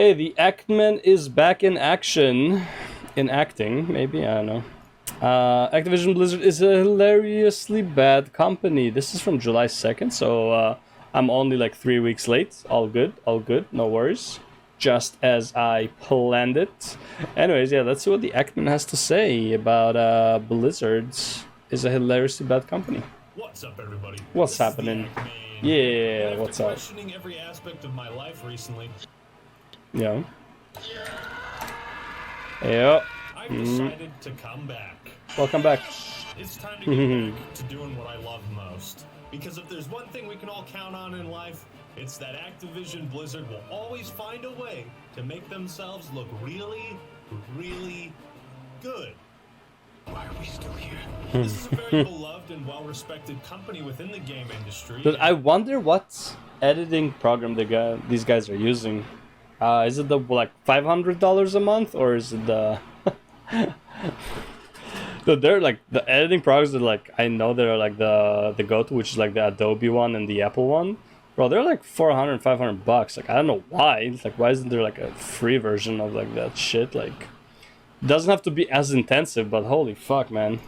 Hey, the Actman is back in action. In acting, maybe? I don't know. Activision Blizzard is a hilariously bad company. This is from July 2nd, so I'm only like 3 weeks late. All good, no worries. Just as I planned it. Anyways, yeah, let's see what the Actman has to say about Blizzard is a hilariously bad company. What's up, everybody? What's happening? Yeah, what's up? Questioning every aspect of my life recently. Yeah. Yep. I've decided to come back. Welcome back. It's time to get back to doing what I love most. Because if there's one thing we can all count on in life, it's that Activision Blizzard will always find a way to make themselves look really, really good. Why are we still here? This is a very beloved and well-respected company within the game industry. But I wonder what editing program these guys are using. Is it the like $500 a month, or is it the? They're like the editing programs that like I know they're like the go-to, which is like the Adobe one and the Apple one. Bro, they're like $400, $500. Like I don't know why. It's like why isn't there like a free version of like that shit? Like it doesn't have to be as intensive, but holy fuck, man.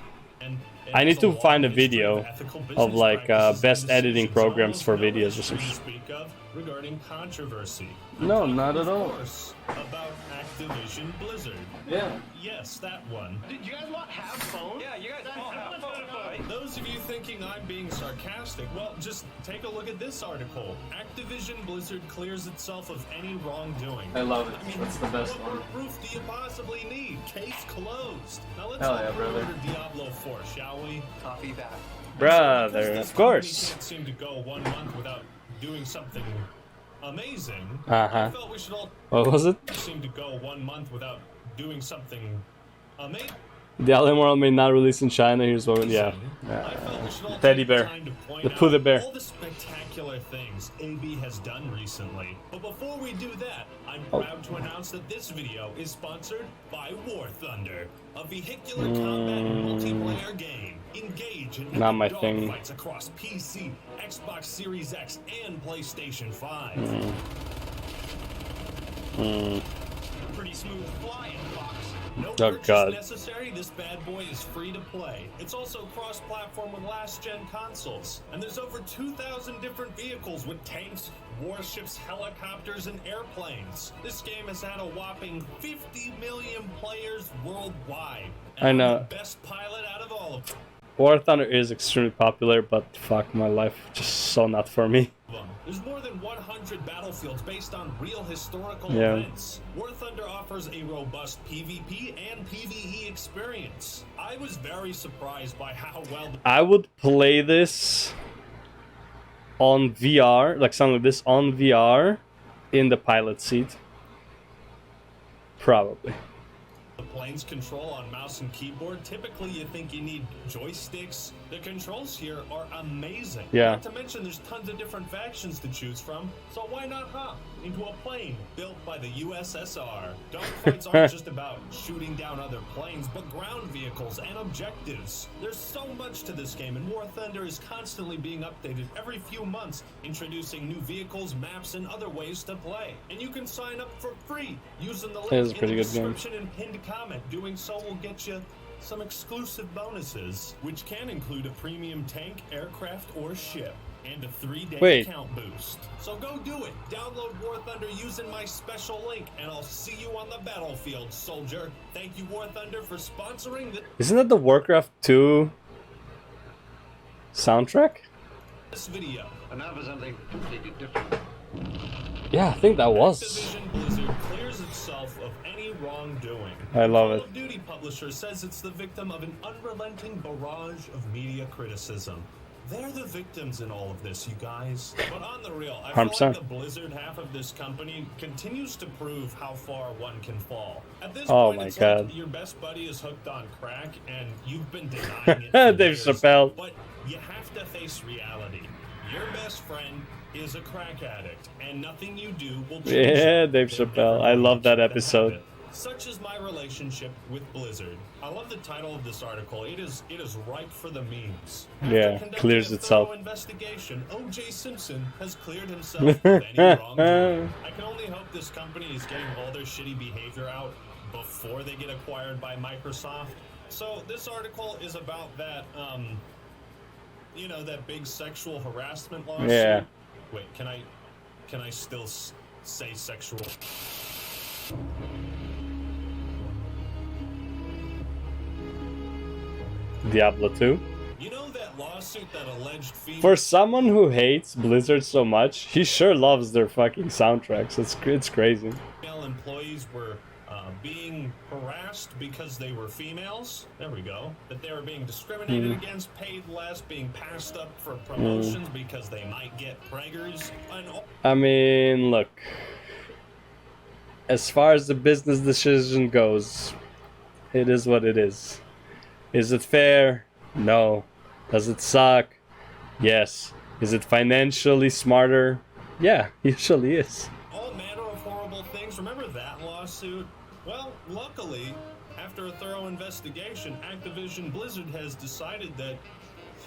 I need to find a video of like best editing programs for videos or something. Regarding controversy. No, not at all. Of course, about Activision Blizzard. Yeah. Yes, that one. Did you guys not have phones? Yeah, you guys all have phones. Those of you thinking I'm being sarcastic, well, just take a look at this article. Activision Blizzard clears itself of any wrongdoing. I love it. I mean, that's the best what one. proof do you possibly need? Case closed. Now let's Hell all yeah, go brother. to Diablo 4, shall we? Copy that. Brother, of course. Can't seem to go 1 month without doing something amazing. Uh-huh. I felt we should all What was it? seem to go 1 month without doing something amazing. The Alien World may not release in China. Here's what. Yeah. I felt we should all Teddy take bear. time to point The out Pooh Bear. all the spectacular things AB has done recently. But before we do that, I'm proud to announce that this video is sponsored by War Thunder, a vehicular combat multiplayer game. Engage in Not my epic thing. dogfights across PC, Xbox Series X, and PlayStation 5. Pretty smooth flying, Fox. No purchase God. necessary, this bad boy is free to play. It's also cross-platform with last-gen consoles. And there's over 2,000 different vehicles with tanks, warships, helicopters, and airplanes. This game has had a whopping 50 million players worldwide. And I I'm know. the best pilot out of all of them. War Thunder is extremely popular, but fuck, my life just so not for me. There's more than 100 battlefields based on real historical Yeah. events. War Thunder offers a robust PvP and PvE experience. I was very surprised by how well I would play this on VR, like something like this on VR, in the pilot seat. Probably. the planes control on mouse and keyboard. Typically, you think you need joysticks. The controls here are amazing. Yeah. Not to mention, there's tons of different factions to choose from. So why not hop into a plane built by the USSR? Dogfights aren't just about shooting down other planes, but ground vehicles and objectives. There's so much to this game, and War Thunder is constantly being updated every few months, introducing new vehicles, maps, and other ways to play. And you can sign up for free using the link It is a in pretty the good game. description and pinned comment. Doing so will get you some exclusive bonuses, which can include a premium tank, aircraft, or ship, and a 3-day account boost. So go do it. Download War Thunder using my special link, and I'll see you on the battlefield, soldier. Thank you, War Thunder, for sponsoring Isn't that the Warcraft 2 soundtrack? this video. And now for something completely different. Yeah, I think that was. Activision Blizzard clears itself of any wrongdoing. I love Call it. of Duty publisher says it's the victim of an unrelenting barrage of media criticism. They're the victims in all of this, you guys. But on the real, I feel 100%. like the Blizzard half of this company continues to prove how far one can fall. At this Oh point, my it's God. like your best buddy is hooked on crack, and you've been denying it for Dave years. Chappelle. But you have to face reality. Your best friend is a crack addict, and nothing you do will change Yeah, it. Dave They're Chappelle. never I gonna love that keep the episode. habit. Such is my relationship with Blizzard. I love the title of this article. It is ripe for the memes. Yeah, After clears conducting a itself. thorough investigation, O.J. Simpson has cleared himself of any wrongdoing. I can only hope this company is getting all their shitty behavior out before they get acquired by Microsoft. So this article is about that, you know, that big sexual harassment lawsuit. Yeah. Wait, can I still say sexual? Diablo 2. You know that lawsuit that alleged female For someone who hates Blizzard so much, he sure loves their fucking soundtracks. It's crazy. employees were being harassed because they were females? There we go. That they were being discriminated against, paid less, being passed up for promotions because they might get preggers. I mean, look. As far as the business decision goes, it is what it is. Is it fair? No. Does it suck? Yes. Is it financially smarter? Yeah, usually is. All manner of horrible things. Remember that lawsuit? Well, luckily, after a thorough investigation, Activision Blizzard has decided that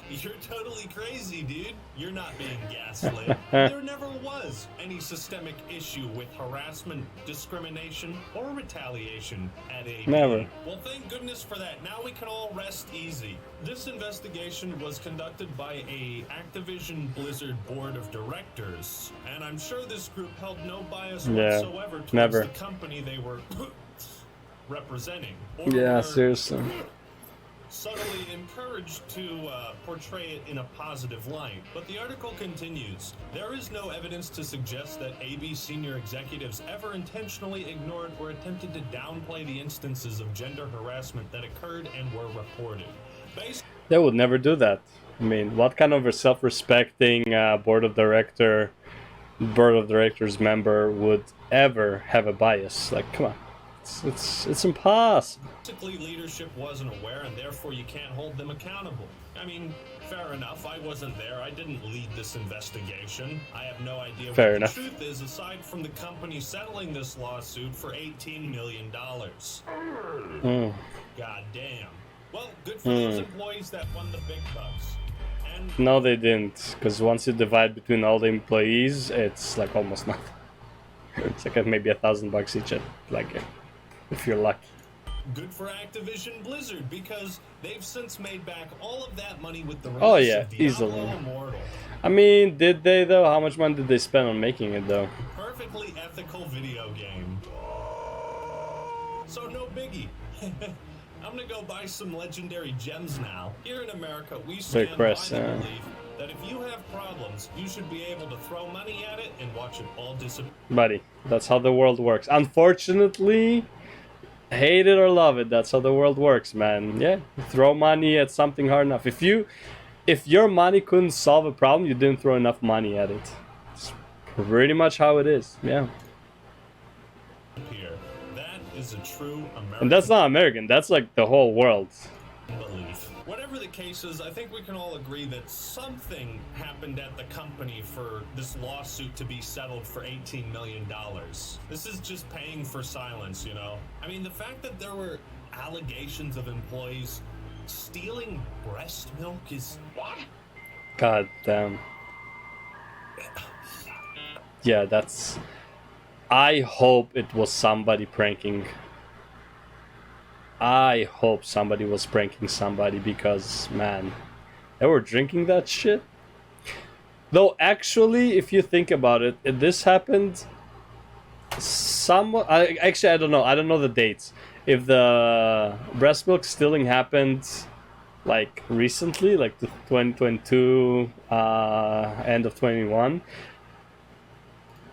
you're totally crazy, dude. You're not being gaslit. There never was any systemic issue with harassment, discrimination, or retaliation at AD. Never. Well, thank goodness for that. Now we can all rest easy. This investigation was conducted by a Activision Blizzard board of directors, and I'm sure this group held no bias whatsoever towards never. the company they were representing. Or Yeah, were seriously. subtly encouraged to portray it in a positive light. But the article continues. There is no evidence to suggest that AB senior executives ever intentionally ignored or attempted to downplay the instances of gender harassment that occurred and were reported. They would never do that. I mean, what kind of a self-respecting board of directors member would ever have a bias? Like, come on. It's impossible. Basically, leadership wasn't aware, and therefore you can't hold them accountable. I mean, fair enough. I wasn't there. I didn't lead this investigation. I have no idea Fair what enough. the truth is, aside from the company settling this lawsuit for $18 million. God damn. Well, good for those employees that won the big bucks. And No, they didn't. Because once you divide between all the employees, it's like almost nothing. It's like maybe $1,000 each, like if you're lucky. good for Activision Blizzard, because they've since made back all of that money with the release Oh, yeah, of Diablo easily. Immortal. I mean, did they though? How much money did they spend on making it though? Perfectly ethical video game. So no biggie. I'm gonna go buy some legendary gems now. Here in America, we stand by press, the yeah. belief that if you have problems, you should be able to throw money at it and watch it all disappear. Buddy, that's how the world works. Unfortunately, hate it or love it, that's how the world works, man. Yeah, throw money at something hard enough. If your money couldn't solve a problem, you didn't throw enough money at it. It's pretty much how it is, yeah. That is a true American And that's not American, that's like the whole world. belief. Whatever the case is, I think we can all agree that something happened at the company for this lawsuit to be settled for $18 million. This is just paying for silence, you know? I mean, the fact that there were allegations of employees stealing breast milk is... What? God damn. Yeah, that's... I hope it was somebody pranking. I hope somebody was pranking somebody because, man, they were drinking that shit. Though, actually, if you think about it, if this happened... I don't know. I don't know the dates. If the breast milk stealing happened, like, recently, like 2022, end of 21,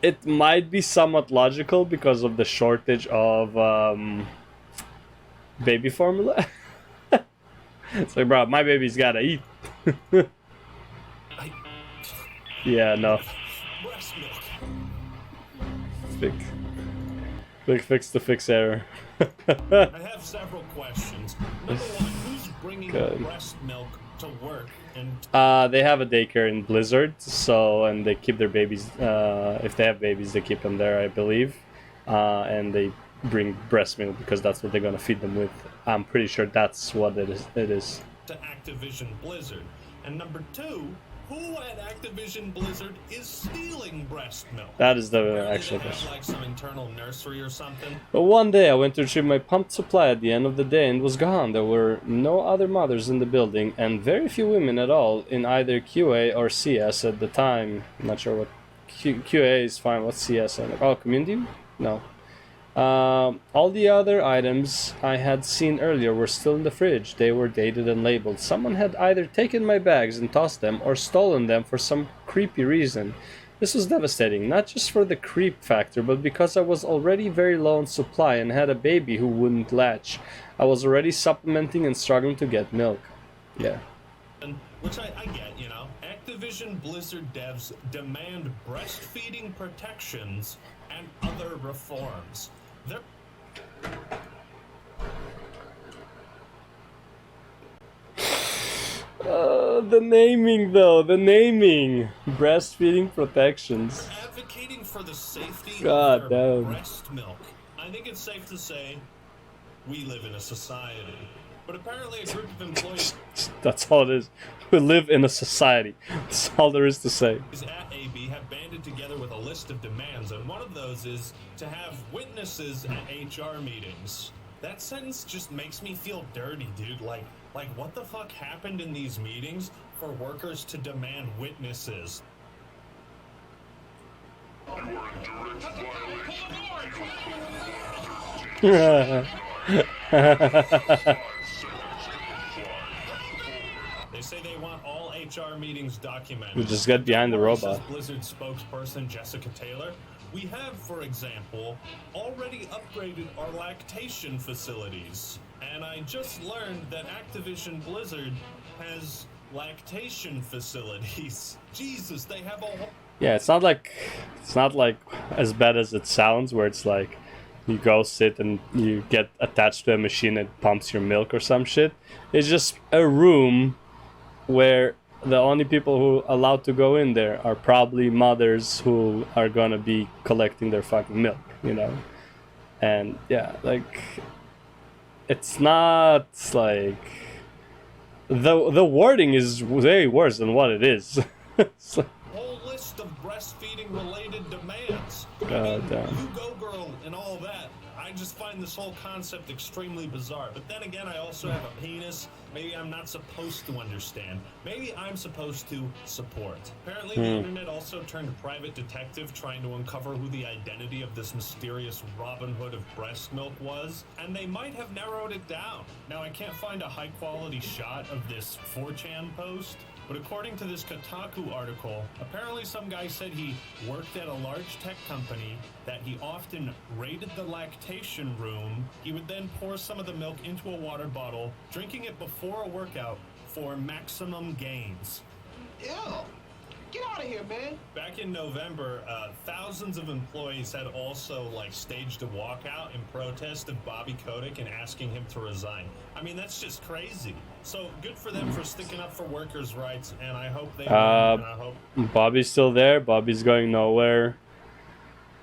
it might be somewhat logical because of the shortage of baby formula. It's like, bro, my baby's gotta eat. Yeah, no. Breast milk. Fix the fix error. I have several questions. Number one, who's bringing Good. breast milk to work? And They have a daycare in Blizzard, so, and they keep their babies, if they have babies, they keep them there, I believe. and they bring breast milk because that's what they're gonna feed them with. I'm pretty sure that's what it is. To Activision Blizzard. And number 2, who at Activision Blizzard is stealing breast milk? That is the Apparently actual they have, question. like some internal nursery or something. But one day I went to retrieve my pumped supply at the end of the day and it was gone. There were no other mothers in the building and very few women at all in either QA or CS at the time. I'm not sure what QA is fine. What's CS? Oh, community? No. All the other items I had seen earlier were still in the fridge. They were dated and labeled. Someone had either taken my bags and tossed them or stolen them for some creepy reason. This was devastating, not just for the creep factor, but because I was already very low on supply and had a baby who wouldn't latch. I was already supplementing and struggling to get milk. Yeah. Which I get, you know. Activision Blizzard devs demand breastfeeding protections and other reforms. The naming though, the naming. Breastfeeding protections. Advocating for the safety God of their damn. breast milk. I think it's safe to say we live in a society. But apparently a group of employees That's all it is. We live in a society. That's all there is to say. at AB have banded together with a list of demands, and one of those is to have witnesses at HR meetings. That sentence just makes me feel dirty, dude. Like what the fuck happened in these meetings for workers to demand witnesses? They say they want all HR meetings documented. We just get behind the robot. Says Blizzard spokesperson Jessica Taylor. We have, for example, already upgraded our lactation facilities. And I just learned that Activision Blizzard has lactation facilities. Jesus, they have a whole... Yeah, it's not like as bad as it sounds, where it's like you go sit and you get attached to a machine that pumps your milk or some shit. It's just a room where the only people who are allowed to go in there are probably mothers who are gonna be collecting their fucking milk, you know? And yeah, like it's not like the wording is way worse than what it is. It's like, whole list of breastfeeding related demands. God damn. You go girl and all that. I just find this whole concept extremely bizarre. But then again, I also have a penis. Maybe I'm not supposed to understand. Maybe I'm supposed to support. Apparently, the internet also turned a private detective trying to uncover who the identity of this mysterious Robin Hood of breast milk was, and they might have narrowed it down. Now, I can't find a high-quality shot of this 4chan post, but according to this Kotaku article, apparently some guy said he worked at a large tech company, that he often raided the lactation room. He would then pour some of the milk into a water bottle, drinking it before a workout for maximum gains. Ew. Get out of here, man. Back in November, thousands of employees had also staged a walkout in protest of Bobby Kotick and asking him to resign. I mean, that's just crazy. So good for them for sticking up for workers' rights, and I hope they win, and I hope Bobby's still there. Bobby's going nowhere.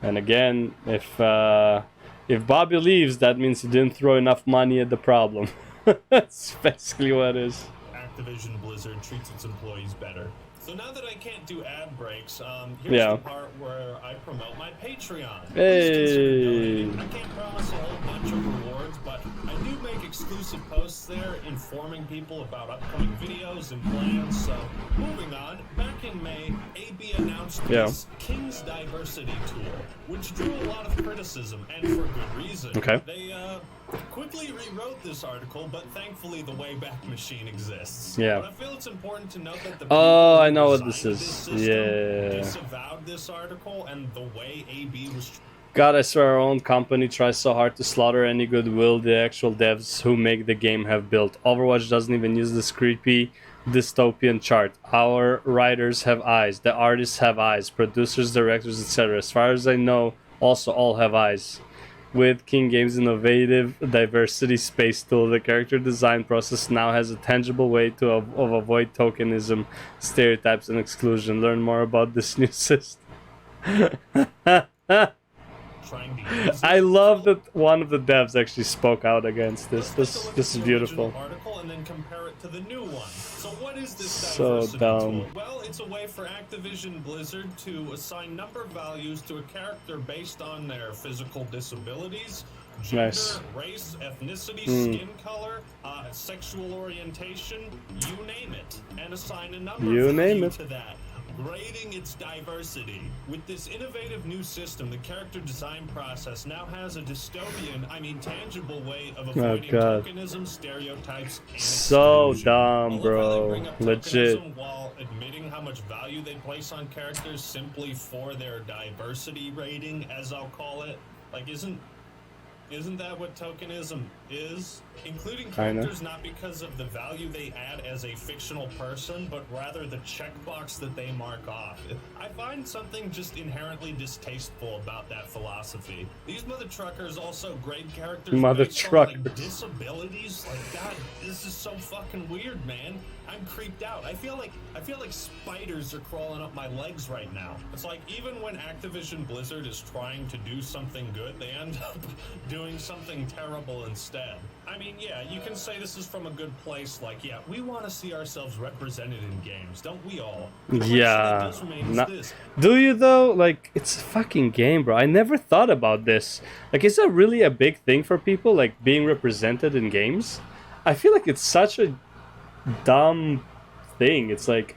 And again, if Bobby leaves, that means he didn't throw enough money at the problem. That's basically what it is. Activision Blizzard treats its employees better. So now that I can't do ad breaks, here's Yeah. the part where I promote my Patreon. Please Hey. consider donating. I can't promise a whole bunch of rewards, but I do make exclusive posts there informing people about upcoming videos and plans. So moving on, back in May, AB announced this King's Diversity tool, which drew a lot of criticism, and for good reason. Okay. They quickly rewrote this article, but thankfully the Wayback Machine exists. Yeah. But I feel it's important to note that the Oh, people I who know what designed this is. system Yeah. disavowed this article and the way AB was God, I swear our own company tries so hard to slaughter any goodwill the actual devs who make the game have built. Overwatch doesn't even use this creepy dystopian chart. Our writers have eyes, the artists have eyes, producers, directors, etc. As far as I know, also all have eyes. With King Games' innovative diversity space tool, the character design process now has a tangible way to avoid tokenism, stereotypes, and exclusion. Learn more about this new system. trying to use I it. love So that one of the devs actually spoke out against this. let's take a look This at is the original beautiful. article and then compare it to the new one. So what is this So diversity dumb. tool? Well, it's a way for Activision Blizzard to assign number values to a character based on their physical disabilities, gender, Nice. race, ethnicity, Mm. skin color, sexual orientation, you name it, and assign a number You name value it. to that, grading its diversity. With this innovative new system, the character design process now has a tangible way of avoiding God. tokenism, stereotypes, and So exclusion. dumb, I love how they bro. bring up Legit. tokenism while admitting how much value they place on characters simply for their diversity rating, as I'll call it. Like, isn't that what tokenism is? Including characters not because of the value they add as a fictional person, but rather the checkbox that they mark off. I find something just inherently distasteful about that philosophy. These mother truckers also grade characters Mother based on, truckers. like, disabilities. Like, God, this is so fucking weird, man. I'm creeped out. I feel like spiders are crawling up my legs right now. It's like even when Activision Blizzard is trying to do something good, they end up doing something terrible instead. I mean, yeah, you can say this is from a good place, like, yeah, we want to see ourselves represented in games, don't we all? The question that Yeah. does remain is Not- this. Do you though? Like, it's a fucking game, bro. I never thought about this. Like, is that really a big thing for people, like being represented in games? I feel like it's such a dumb thing. It's like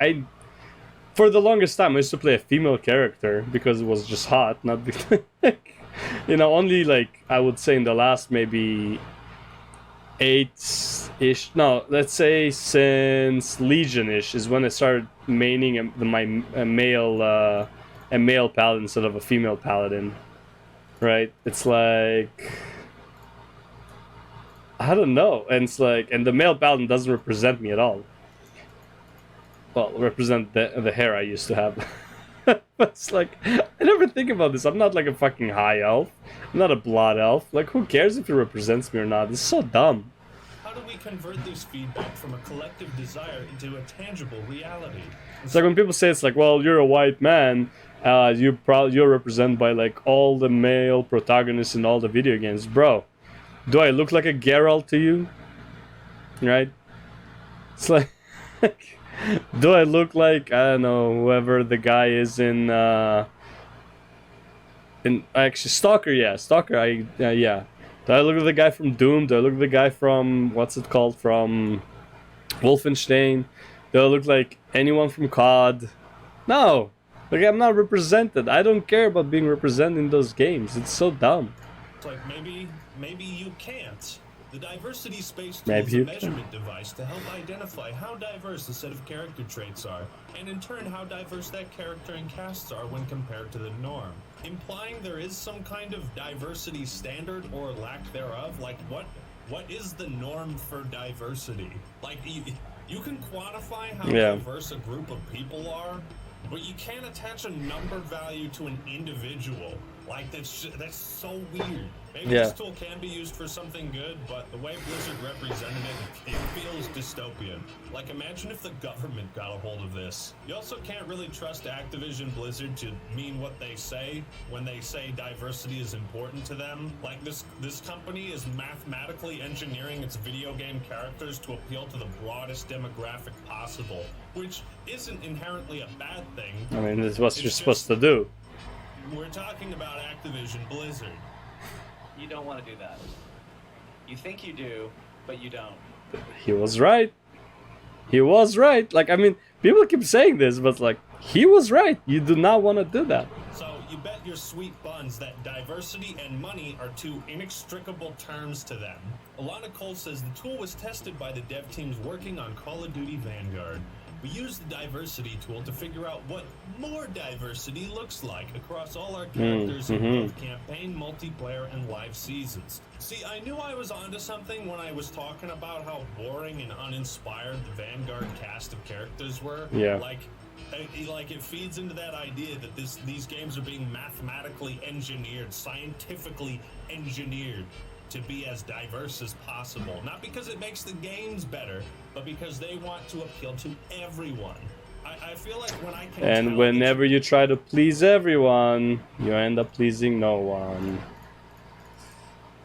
for the longest time I used to play a female character because it was just hot, not because, you know, only like I would say in the last maybe 8-ish, no, let's say since Legion-ish is when I started maining a male paladin instead of a female paladin, right? It's like, I don't know, and it's like, and the male paladin doesn't represent me at all. Well, represent the hair I used to have. But it's like, I never think about this. I'm not like a fucking high elf. I'm not a blood elf. Like, who cares if it represents me or not? This is so dumb. How do we convert this feedback from a collective desire into a tangible reality? It's like when people say it's like, well, you're a white man, you're represented by like all the male protagonists in all the video games, bro. Do I look like a Geralt to you? Right? It's like, do I look like, I don't know, whoever the guy is in actually Stalker? Yeah, Stalker. Yeah. Do I look like the guy from Doom? Do I look like the guy from what's it called, from Wolfenstein? Do I look like anyone from COD? No. Like, I'm not represented. I don't care about being represented in those games. It's so dumb. It's like maybe you can't. The diversity space tool Maybe is a you measurement device to help identify how diverse a set of character traits are, and in turn how diverse that character and casts are when compared to the norm. Implying there is some kind of diversity standard or lack thereof. Like, what is the norm for diversity? Like, you can quantify how diverse a group of people are, but you can't attach a number value to an individual. Like, that's so weird. Maybe this tool can be used for something good, but the way Blizzard represented it feels dystopian. Like, imagine if the government got a hold of this. You also can't really trust Activision Blizzard to mean what they say when they say diversity is important to them. Like, this company is mathematically engineering its video game characters to appeal to the broadest demographic possible, which isn't inherently a bad thing. I mean, this is what you're supposed to do. We're talking about Activision Blizzard. You don't want to do that. You think you do, but you don't. He was right. He was right. Like, I mean, people keep saying this, but like, he was right. You do not want to do that. So you bet your sweet buns that diversity and money are two inextricable terms to them. Alana Cole says the tool was tested by the dev teams working on Call of Duty Vanguard. We used the diversity tool to figure out what more diversity looks like across all our characters in both campaign, multiplayer, and live seasons. See, I knew I was onto something when I was talking about how boring and uninspired the Vanguard cast of characters were. Yeah. Like it feeds into that idea that these games are being mathematically engineered, scientifically engineered to be as diverse as possible. Not because it makes the games better, but because they want to appeal to everyone. I feel like when I can And whenever you try to please everyone, you end up pleasing no one.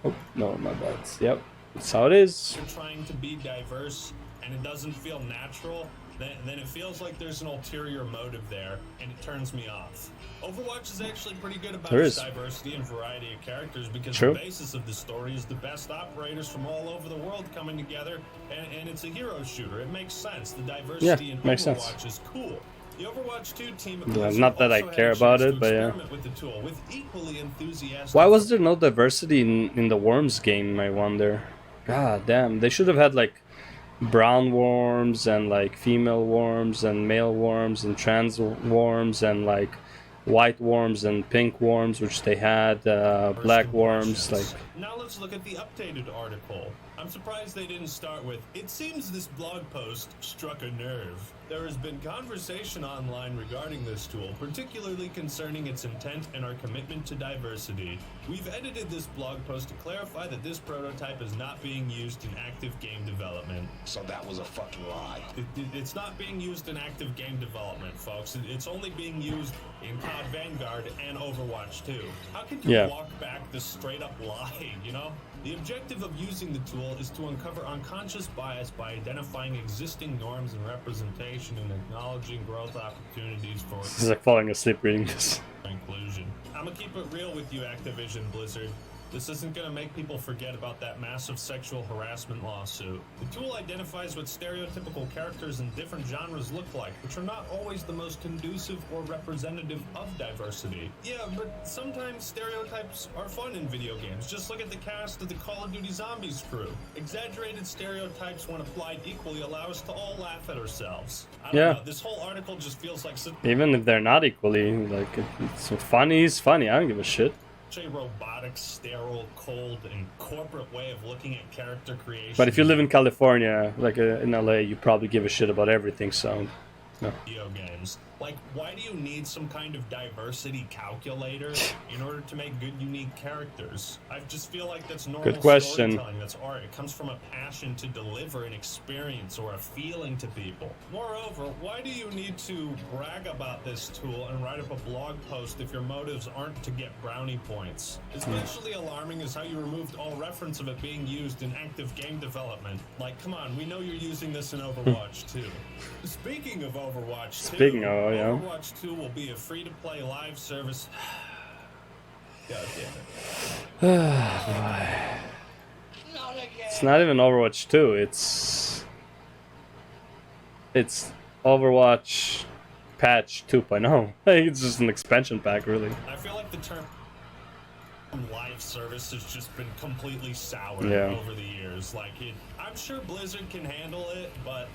Oh, no, my bad. Yep, that's how it is. You're trying to be diverse and it doesn't feel natural, then it feels like there's an ulterior motive there, and it turns me off. Overwatch is actually pretty good about its diversity and variety of characters because the basis of the story is the best operators from all over the world coming together, and it's a hero shooter. It makes sense. The diversity in Overwatch is cool. The Overwatch 2 team not that I care about it, but yeah. with the tool with equally enthusiastic. Why was there no diversity in the Worms game, I wonder? God damn, they should have had like brown worms and like female worms and male worms and trans worms and like white worms and pink worms, which they had, black worms. Like, now let's look at the updated article. I'm surprised they didn't start with, "It seems this blog post struck a nerve." There has been conversation online regarding this tool, particularly concerning its intent and our commitment to diversity. We've edited this blog post to clarify that this prototype is not being used in active game development. So that was a fucking lie. It's not being used in active game development, folks. It's only being used in COD Vanguard and Overwatch 2. How could you walk back this straight up lie, you know? The objective of using the tool is to uncover unconscious bias by identifying existing norms and representation and acknowledging growth opportunities for it's like falling asleep reading this. Inclusion. I'm gonna keep it real with you, Activision Blizzard. This isn't gonna make people forget about that massive sexual harassment lawsuit. The tool identifies what stereotypical characters in different genres look like, which are not always the most conducive or representative of diversity. Yeah, but sometimes stereotypes are fun in video games. Just look at the cast of the Call of Duty Zombies crew. Exaggerated stereotypes, when applied equally, allow us to all laugh at ourselves. I don't know, this whole article just feels like... Even if they're not equally, like, it's funny is funny, I don't give a shit. A robotic, sterile, cold, and corporate way of looking at character creation. But if you live in California, like in LA, you probably give a shit about everything, so... No. Video games. Like, why do you need some kind of diversity calculator in order to make good, unique characters? I just feel like that's normal storytelling. That's art. It comes from a passion to deliver an experience or a feeling to people. Moreover, why do you need to brag about this tool and write up a blog post if your motives aren't to get brownie points? Especially alarming is how you removed all reference of it being used in active game development. Like, come on, we know you're using this in Overwatch 2. Speaking of Overwatch 2, Overwatch 2 will be a free-to-play live service. God damn it. It's not even Overwatch 2, it's Overwatch patch 2.0. It's just an expansion pack, really. I feel like the term live service has just been completely soured over the years. Like, I'm sure Blizzard can handle it, but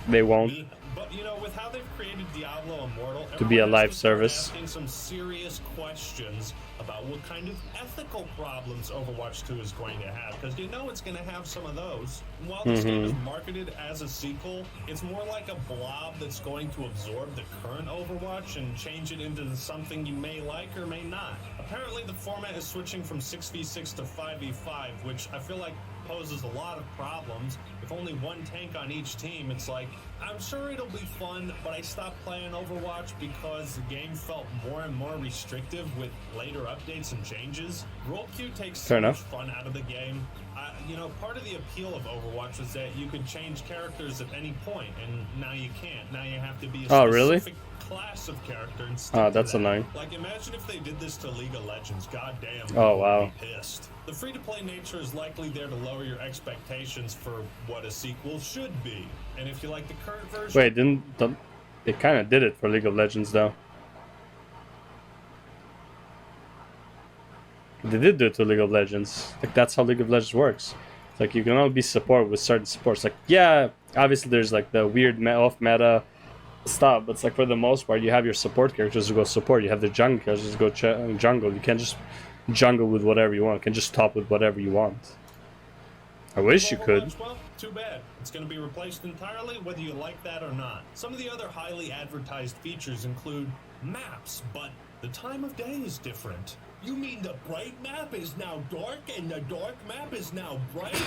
they won't. But you know, with how they've created Diablo Immortal, to be a live service, asking some serious questions about what kind of ethical problems Overwatch 2 is going to have, because you know it's going to have some of those. While this game is marketed as a sequel, it's more like a blob that's going to absorb the current Overwatch and change it into something you may like or may not. Apparently the format is switching from 6v6 to 5v5, which I feel like poses a lot of problems. With only one tank on each team, it's like, I'm sure it'll be fun, but I stopped playing Overwatch because the game felt more and more restrictive with later updates and changes. Role queue takes so much fun out of the game. You know, part of the appeal of Overwatch was that you could change characters at any point, and now you can't. Now you have to be a specific class of character and stick that's annoying. Like, imagine if they did this to League of Legends. Goddamn, wow. Be pissed. The free-to-play nature is likely there to lower your expectations for what a sequel should be. And if you like the current version... Wait, they kind of did it for League of Legends, though. They did do it to League of Legends. Like, that's how League of Legends works. It's like, you can only be support with certain supports. Like, yeah, obviously there's like the weird off-meta stuff, but it's like, for the most part, you have your support characters who go support. You have the jungle characters who go jungle. You can't just jungle with whatever you want. You can just top with whatever you want. I wish you could. Well, too bad. It's going to be replaced entirely, whether you like that or not. Some of the other highly advertised features include maps, but the time of day is different. You mean the bright map is now dark and the dark map is now bright?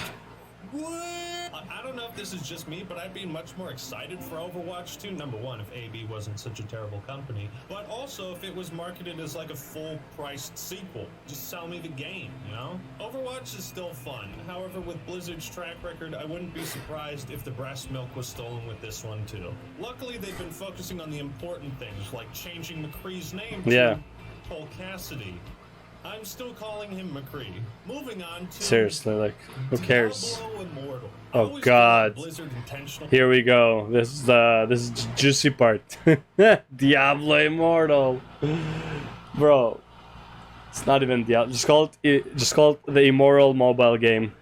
I don't know if this is just me, but I'd be much more excited for Overwatch 2. Number one, if AB wasn't such a terrible company, but also if it was marketed as like a full-priced sequel. Just sell me the game, you know? Overwatch is still fun. However, with Blizzard's track record, I wouldn't be surprised if the breast milk was stolen with this one too. Luckily, they've been focusing on the important things, like changing McCree's name to Cole Cassidy. I'm still calling him McCree. Moving on to Seriously, like, who cares? Diablo Immortal. Oh God! Here we go. This is the juicy part. Diablo Immortal, bro. It's not even Diablo. Just call it the Immoral mobile game.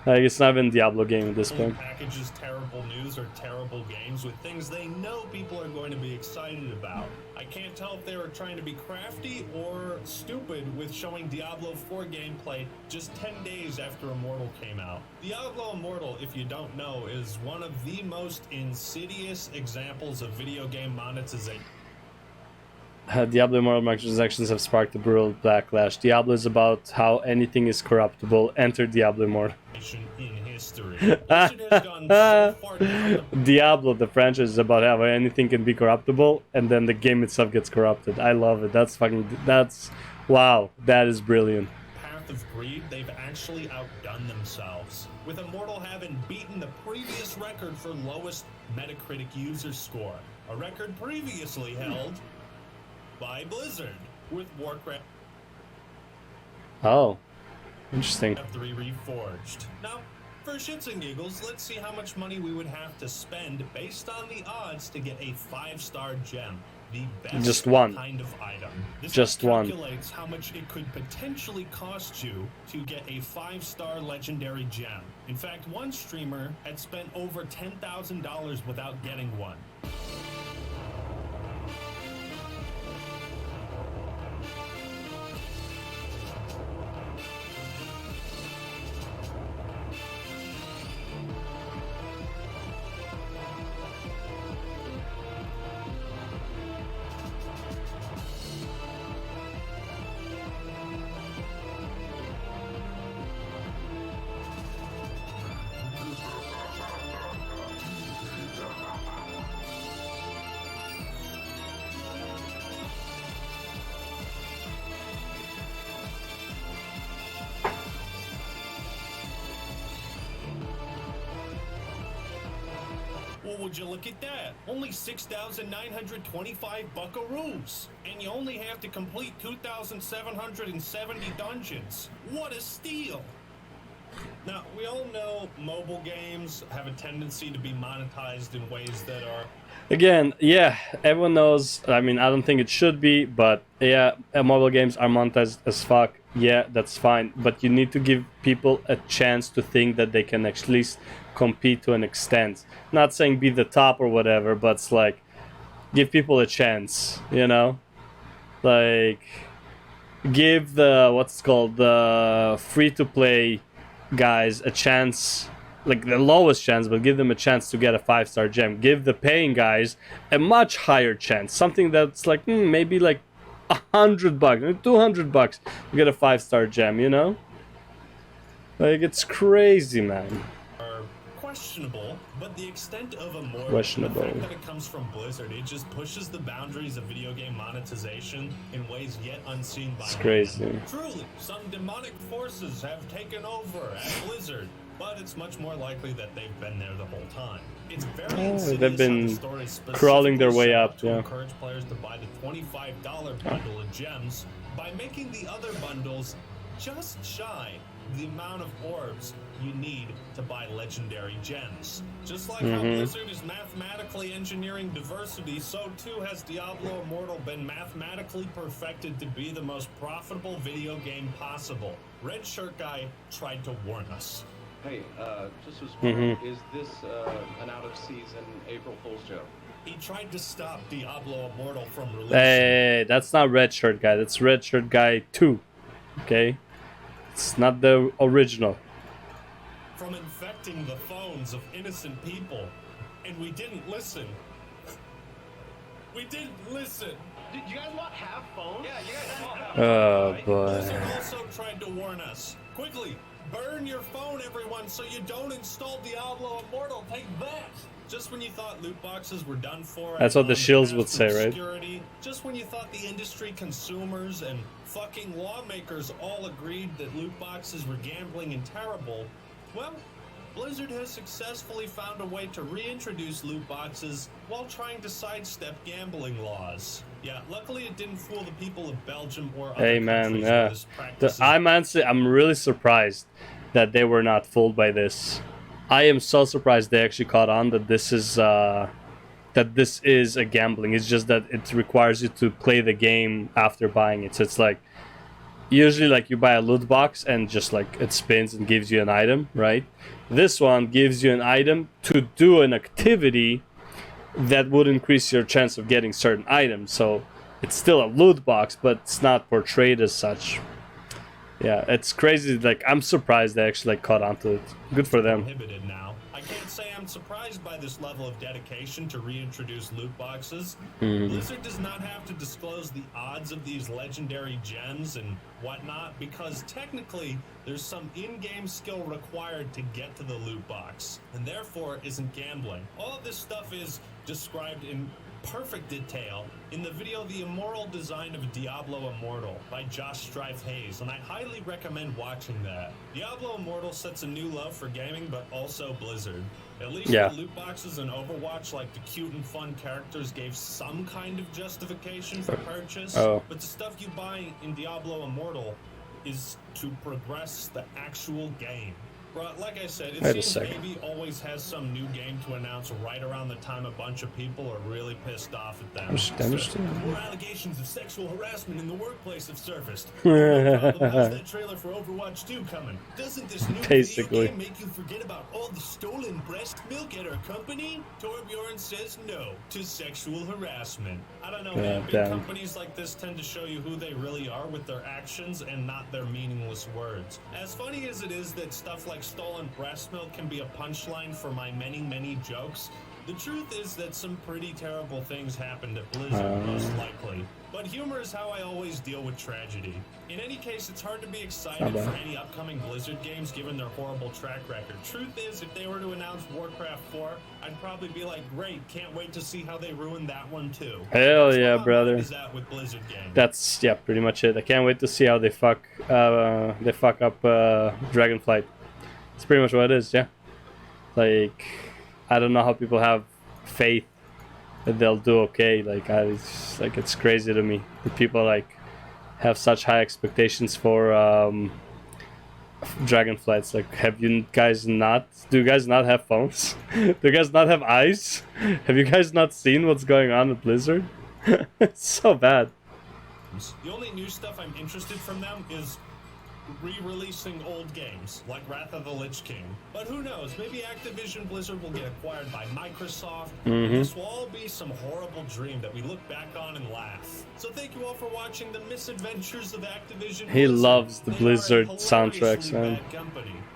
Like, it's not even Diablo game at this point. Packages terrible news or terrible games with things they know people are going to be excited about. I can't tell if they were trying to be crafty or stupid with showing Diablo 4 gameplay just 10 days after Immortal came out. Diablo Immortal, if you don't know, is one of the most insidious examples of video game monetization. Diablo Immortal microtransactions have sparked a brutal backlash. Diablo is about how anything is corruptible. Enter Diablo Immortal. In history. Has gone so far down the Diablo, the franchise, is about how anything can be corruptible, and then the game itself gets corrupted. I love it. Wow, that is brilliant. path of greed, they've actually outdone themselves, with Immortal having beaten the previous record for lowest Metacritic user score, a record previously held by Blizzard with Warcraft Oh, interesting. 3 Reforged. Now, for shits and giggles, let's see how much money we would have to spend based on the odds to get a 5-star gem. The best Just one. kind of item. This Just one. calculates how much it could potentially cost you to get a 5-star legendary gem. In fact, one streamer had spent over $10,000 without getting one. Well, would you look at that? Only 6,925 buckaroos. And you only have to complete 2,770 dungeons. What a steal! Now, we all know mobile games have a tendency to be monetized in ways that are... Again, yeah, everyone knows. I mean, I don't think it should be, but yeah, mobile games are monetized as fuck. Yeah, that's fine. But you need to give people a chance to think that they can at least compete to an extent. Not saying be the top or whatever, but it's like, give people a chance, you know? Like, give the, what's it called, the free-to-play guys a chance, like the lowest chance, but give them a chance to get a 5-star gem. Give the paying guys a much higher chance, something that's like maybe like $100, $200 to get a 5-star gem, you know? Like, it's crazy, man. Questionable, but the extent of Immortal, Questionable. the fact that it comes from Blizzard, it just pushes the boundaries of video game monetization in ways yet unseen by It's man. crazy. Truly, some demonic forces have taken over at Blizzard, but it's much more likely that they've been there the whole time. It's very insidious they've been how the story crawling their way specifically set up, to yeah. encourage players to buy the $25 bundle of gems by making the other bundles just shy the amount of orbs you need to buy legendary gems. Just like how Blizzard is mathematically engineering diversity, so too has Diablo Immortal been mathematically perfected to be the most profitable video game possible. Red Shirt Guy tried to warn us. Hey, just as well, is this an out-of-season April Fool's joke? He tried to stop Diablo Immortal from releasing. Hey, that's not Red Shirt Guy, that's Red Shirt Guy 2, okay? It's not the original. From infecting the phones of innocent people. And we didn't listen. We didn't listen. Did you guys not have phones? Yeah, you guys all have Oh boy. Blizzard also tried to warn us. Quickly, burn your phone, everyone, so you don't install Diablo Immortal. Take that! Just when you thought loot boxes were done for, That's what the shills would say, right? Security, just when you thought the industry, consumers, and fucking lawmakers all agreed that loot boxes were gambling and terrible, well, Blizzard has successfully found a way to reintroduce loot boxes while trying to sidestep gambling laws. Yeah, luckily it didn't fool the people of Belgium or other Hey man, countries where this practice is. I'm really surprised that they were not fooled by this. I am so surprised they actually caught on that this is a gambling. It's just that it requires you to play the game after buying it. So it's like usually like you buy a loot box and just like it spins and gives you an item, right? This one gives you an item to do an activity that would increase your chance of getting certain items. So it's still a loot box, but it's not portrayed as such. Yeah, it's crazy. Like, I'm surprised they actually like caught onto it. Good for them. Prohibited now. I can't say I'm surprised by this level of dedication to reintroduce loot boxes. Blizzard does not have to disclose the odds of these legendary gems and whatnot because technically there's some in-game skill required to get to the loot box and therefore isn't gambling. All of this stuff is described in perfect detail in the video The Immoral Design of Diablo Immortal by Josh Strife Hayes, and I highly recommend watching that. Diablo Immortal sets a new love for gaming, but also Blizzard. At least the loot boxes in Overwatch, like the cute and fun characters, gave some kind of justification for purchase, but the stuff you buy in Diablo Immortal is to progress the actual game. Right, like I said, it seems maybe always has some new game to announce right around the time a bunch of people are really pissed off at them. More allegations of sexual harassment in the workplace have surfaced. How's that trailer for Overwatch 2 coming? Doesn't this new video game make you forget about all the stolen breast milk at our company? Torbjorn says no to sexual harassment. I don't know, man. Big companies like this tend to show you who they really are with their actions and not their meaningless words. As funny as it is that stuff like stolen breast milk can be a punchline for my many jokes, the truth is that some pretty terrible things happened at Blizzard, most likely. But humor is how I always deal with tragedy. In any case, it's hard to be excited for any upcoming Blizzard games given their horrible track record. Truth is, if they were to announce Warcraft 4, I'd probably be like, great, can't wait to see how they ruin that one too. Hell yeah, brother. Is that with Blizzard games. That's, yeah, pretty much it. I can't wait to see how they fuck up Dragonflight. It's pretty much what it is, yeah. Like, I don't know how people have faith that they'll do okay. Like, it's crazy to me that people like have such high expectations for Dragonflights. Like, have you guys not? Do you guys not have phones? Do you guys not have eyes? Have you guys not seen what's going on at Blizzard? It's so bad. The only new stuff I'm interested from them is re-releasing old games like Wrath of the Lich King. But who knows, maybe Activision Blizzard will get acquired by Microsoft. This will all be some horrible dream that we look back on and laugh. So thank you all for watching the misadventures of Activision Blizzard. He loves the Blizzard soundtracks, man.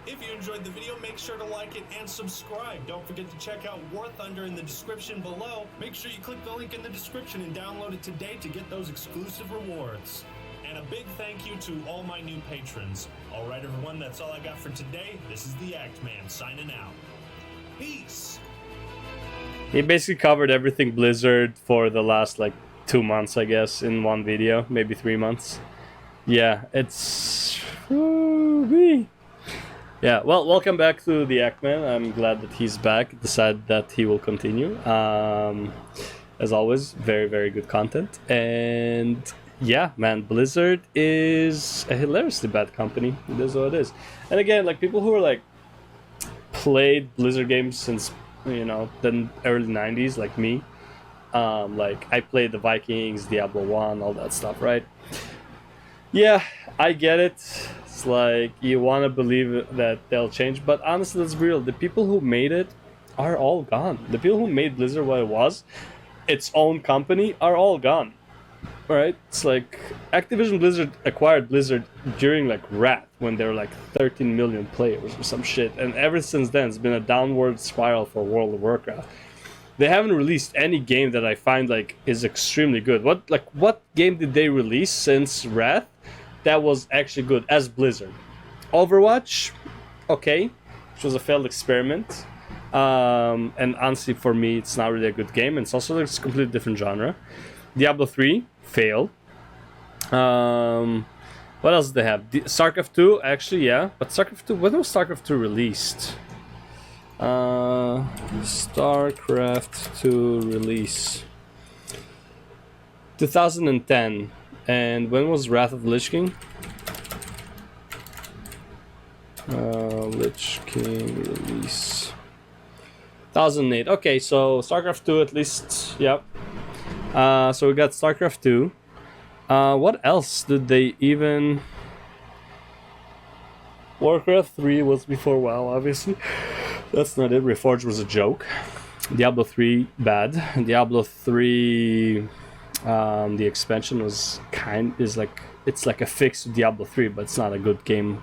If you enjoyed the video, make sure to like it and subscribe. Don't forget to check out War Thunder in the description below. Make sure you click the link in the description and download it today to get those exclusive rewards. And a big thank you to all my new patrons. Alright everyone, that's all I got for today. This is the Act Man signing out. Peace! He basically covered everything Blizzard for the last like 2 months, I guess, in one video, maybe 3 months. Yeah, it's... Yeah, well, welcome back to the Act Man. I'm glad that he's back, decided that he will continue. As always, very good content. And yeah, man, Blizzard is a hilariously bad company. It is what it is. And again, like, people who are like played Blizzard games since, you know, the early 90s, like me, like I played the Vikings, Diablo 1, all that stuff, right? Yeah, I get it. It's like you want to believe that they'll change, but honestly, let's be real. The people who made it are all gone. The people who made Blizzard what it was, its own company, are all gone. Right? It's like Activision Blizzard acquired Blizzard during like Wrath, when there were like 13 million players or some shit, and ever since then it's been a downward spiral for World of Warcraft. They haven't released any game that I find like is extremely good. What game did they release since Wrath that was actually good as Blizzard? Overwatch, okay, which was a failed experiment. And honestly, for me, it's not really a good game. And it's also like, a completely different genre. Diablo 3, fail. What else did they have? StarCraft 2, actually, yeah. But StarCraft 2, when was StarCraft 2 released? StarCraft 2 release. 2010. And when was Wrath of the Lich King? Lich King release. 2008. Okay, so StarCraft 2 at least, yep. So we got StarCraft 2. What else did they even... Warcraft 3 was before WoW, obviously. That's not it. Reforged was a joke. Diablo 3, bad. Diablo 3, the expansion was it's like a fix to Diablo 3, but it's not a good game.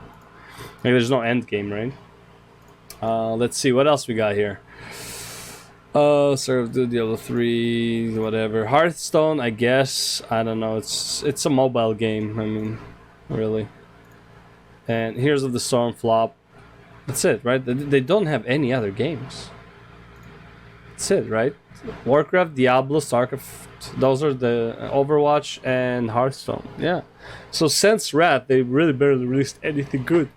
Like, there's no end game, right? Let's see, what else we got here? Sort of Diablo 3, whatever. Hearthstone, I guess. I don't know. It's a mobile game. I mean, really. And Heroes of the Storm flop. That's it, right? They don't have any other games. That's it, right? Warcraft, Diablo, StarCraft. Those are the Overwatch and Hearthstone. Yeah. So since Wrath, they really barely released anything good.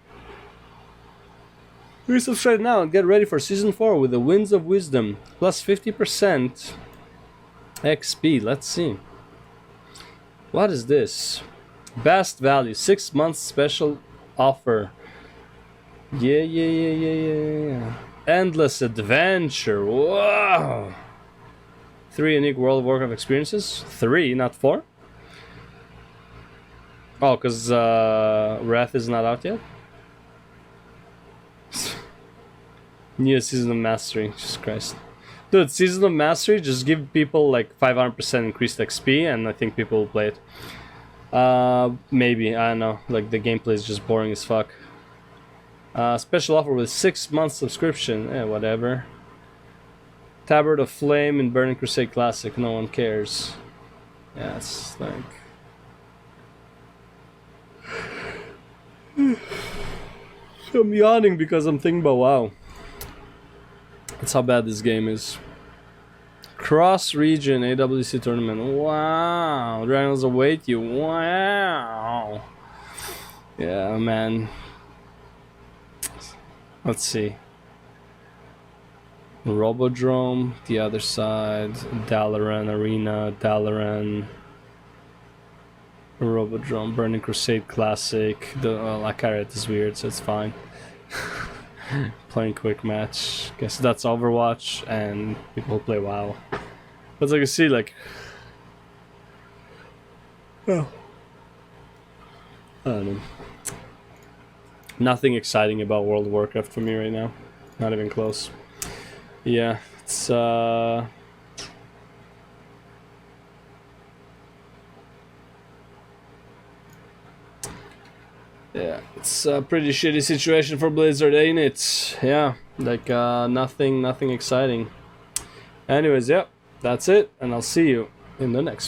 Resubscribe now and get ready for Season 4 with the Winds of Wisdom. Plus 50% XP. Let's see. What is this? Best value. 6 months special offer. Yeah. Endless adventure. Wow. 3 unique World of Warcraft experiences. 3, not 4. Oh, because Wrath is not out yet? New Season of Mastery, Jesus Christ. Dude, Season of Mastery, just give people like 500% increased XP and I think people will play it. Maybe, I don't know, like the gameplay is just boring as fuck. Special offer with 6 months subscription, whatever. Tabard of Flame in Burning Crusade Classic, no one cares. Yeah, it's like... I'm yawning because I'm thinking about WoW. That's how bad this game is. Cross-region AWC tournament. Wow. Dragons await you. Wow. Yeah, man. Let's see. Robodrome, the other side. Dalaran Arena, Dalaran. Robodrome, Burning Crusade Classic. The Lakaret is weird, so it's fine. Playing quick match. Guess that's Overwatch and people who play WoW. But as I can see, like, oh, I don't know. Nothing exciting about World of Warcraft for me right now. Not even close. Yeah, it's yeah, it's a pretty shitty situation for Blizzard, ain't it? Yeah, like nothing exciting. Anyways, yep, that's it, and I'll see you in the next one.